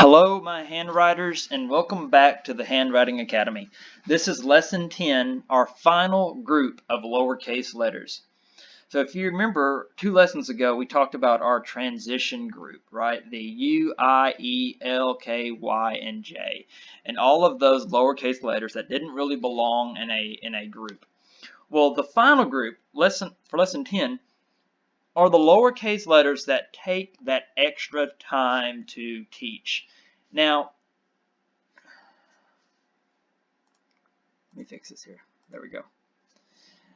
Hello, my handwriters, and welcome back to the Handwriting Academy. This is Lesson 10, our final group of lowercase letters. So if you remember, 2 lessons ago, we talked about our transition group, right? The U, I, E, L, K, Y, and J. And all of those lowercase letters that didn't really belong in a group. Well, the final group, for Lesson 10, are the lowercase letters that take that extra time to teach. Now, let me fix this here. There we go.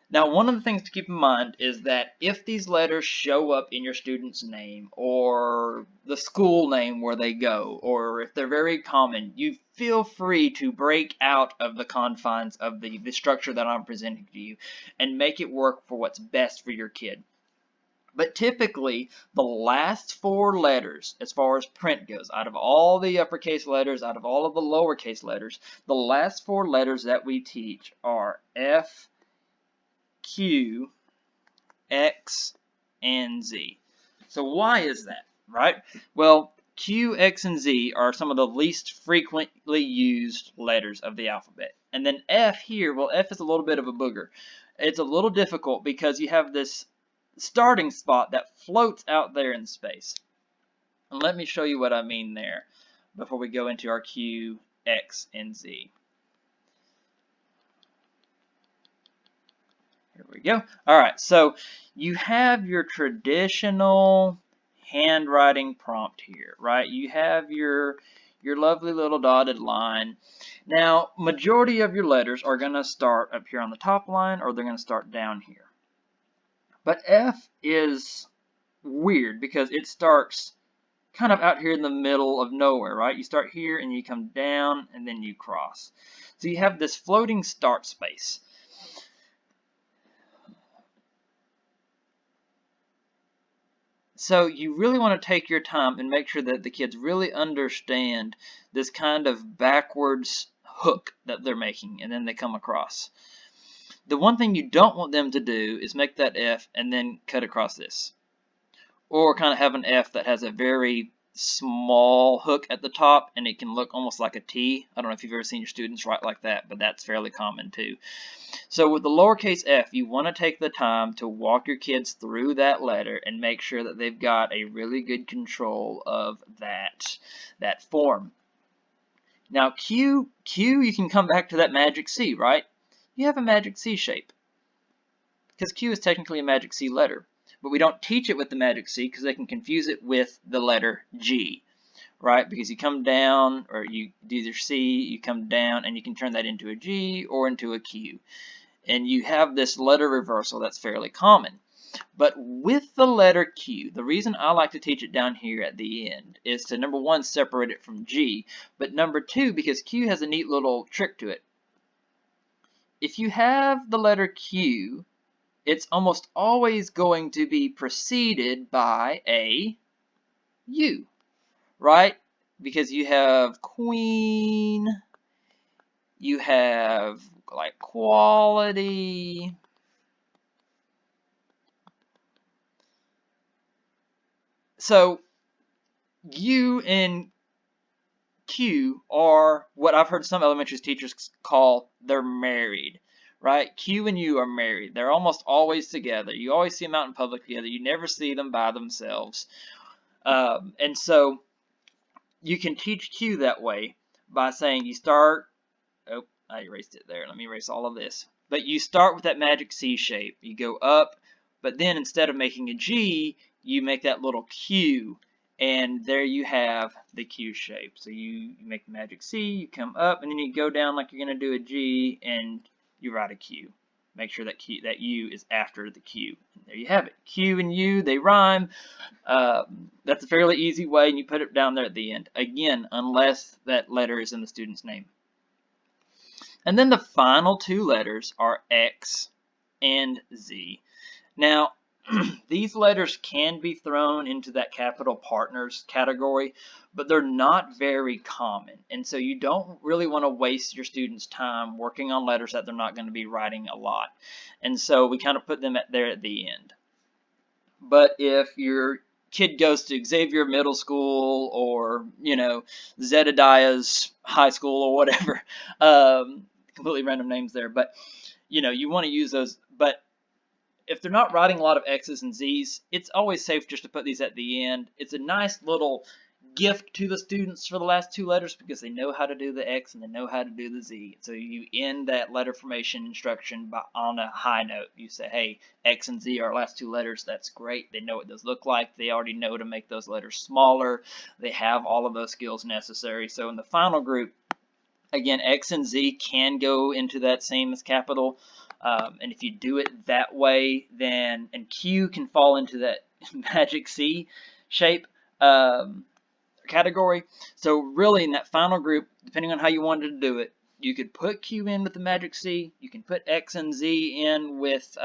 Now, one of the things to keep in mind is that if these letters show up in your student's name or the school name where they go, or if they're very common, you feel free to break out of the confines of the structure that I'm presenting to you and make it work for what's best for your kid. But typically, the last 4 letters, as far as print goes, out of all the uppercase letters, out of all of the lowercase letters, the last 4 letters that we teach are F, Q, X, and Z. So why is that, right? Well, Q, X, and Z are some of the least frequently used letters of the alphabet. And then F here, well, F is a little bit of a booger. It's a little difficult because you have this starting spot that floats out there in space. And let me show you what I mean there before we go into our Q, X, and Z. Here we go. All right, so you have your traditional handwriting prompt here, right? You have your lovely little dotted line. Now, majority of your letters are going to start up here on the top line, or they're going to start down here. But F is weird because it starts kind of out here in the middle of nowhere, right? You start here and you come down and then you cross. So you have this floating start space. So you really want to take your time and make sure that the kids really understand this kind of backwards hook that they're making and then they come across. The one thing you don't want them to do is make that F and then cut across this. Or kind of have an F that has a very small hook at the top and it can look almost like a T. I don't know if you've ever seen your students write like that, but that's fairly common too. So with the lowercase f, you want to take the time to walk your kids through that letter and make sure that they've got a really good control of that form. Now Q, you can come back to that magic C, right? You have a magic C shape because Q is technically a magic C letter. But we don't teach it with the magic C because they can confuse it with the letter G, right? Because you come down, or you do your C, you come down, and you can turn that into a G or into a Q. And you have this letter reversal that's fairly common. But with the letter Q, the reason I like to teach it down here at the end is to, number one, separate it from G, but number two, because Q has a neat little trick to it. If you have the letter Q, it's almost always going to be preceded by a U, right? Because you have queen, you have like quality, so U and Q are what I've heard some elementary teachers call they're married, right? Q and U are married. They're almost always together. You always see them out in public together. You never see them by themselves. And so you can teach Q that way by saying you start, oh, I erased it there. Let me erase all of this. But you start with that magic C shape. You go up, but then instead of making a G, you make that little Q. And there you have the Q shape. So you make the magic C, you come up, and then you go down like you're going to do a G, and you write a Q. Make sure that U is after the Q. And there you have it. Q and U, they rhyme. That's a fairly easy way, and you put it down there at the end. Again, unless that letter is in the student's name. And then the final 2 letters are X and Z. Now, these letters can be thrown into that capital partners category, but they're not very common. And so you don't really want to waste your students' time working on letters that they're not going to be writing a lot. And so we kind of put them there at the end. But if your kid goes to Xavier Middle School or, you know, Zedediah's High School or whatever. Completely random names there, but you know, you want to use those. But if they're not writing a lot of X's and Z's, it's always safe just to put these at the end. It's a nice little gift to the students for the last two letters because they know how to do the X and they know how to do the Z. So you end that letter formation instruction on a high note. You say, hey, X and Z are our last two letters. That's great. They know what those look like. They already know to make those letters smaller. They have all of those skills necessary. So in the final group, again, X and Z can go into that same as capital. And if you do it that way, then, and Q can fall into that magic C shape category. So really in that final group, depending on how you wanted to do it, you could put Q in with the magic C. You can put X and Z in with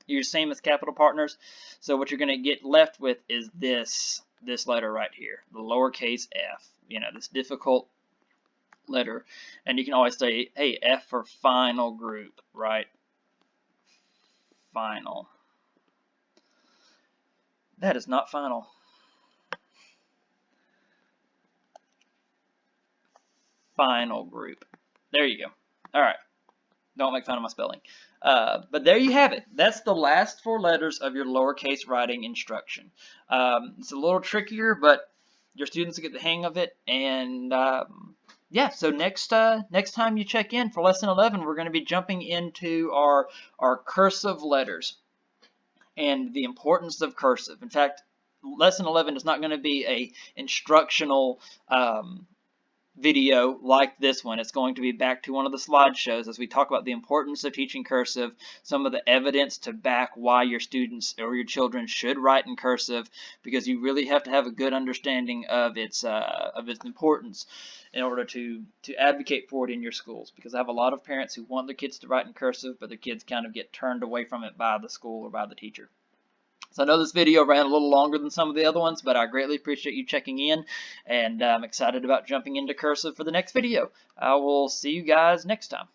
your same as capital partners. So what you're going to get left with is this letter right here, the lowercase f. You know, this difficult letter, and you can always say, hey, F for final group, right? Final. That is not final. Final group. There you go. All right. Don't make fun of my spelling. But there you have it. That's the last four letters of your lowercase writing instruction. It's a little trickier, but your students will get the hang of it, and yeah, so next time you check in for lesson 11, we're going to be jumping into our cursive letters and the importance of cursive. In fact, lesson 11 is not going to be a instructional video like this one. It's going to be back to one of the slideshows as we talk about the importance of teaching cursive, some of the evidence to back why your students or your children should write in cursive, because you really have to have a good understanding of its importance in order to advocate for it in your schools. Because I have a lot of parents who want their kids to write in cursive, but their kids kind of get turned away from it by the school or by the teacher. So I know this video ran a little longer than some of the other ones, but I greatly appreciate you checking in, and I'm excited about jumping into cursive for the next video. I will see you guys next time.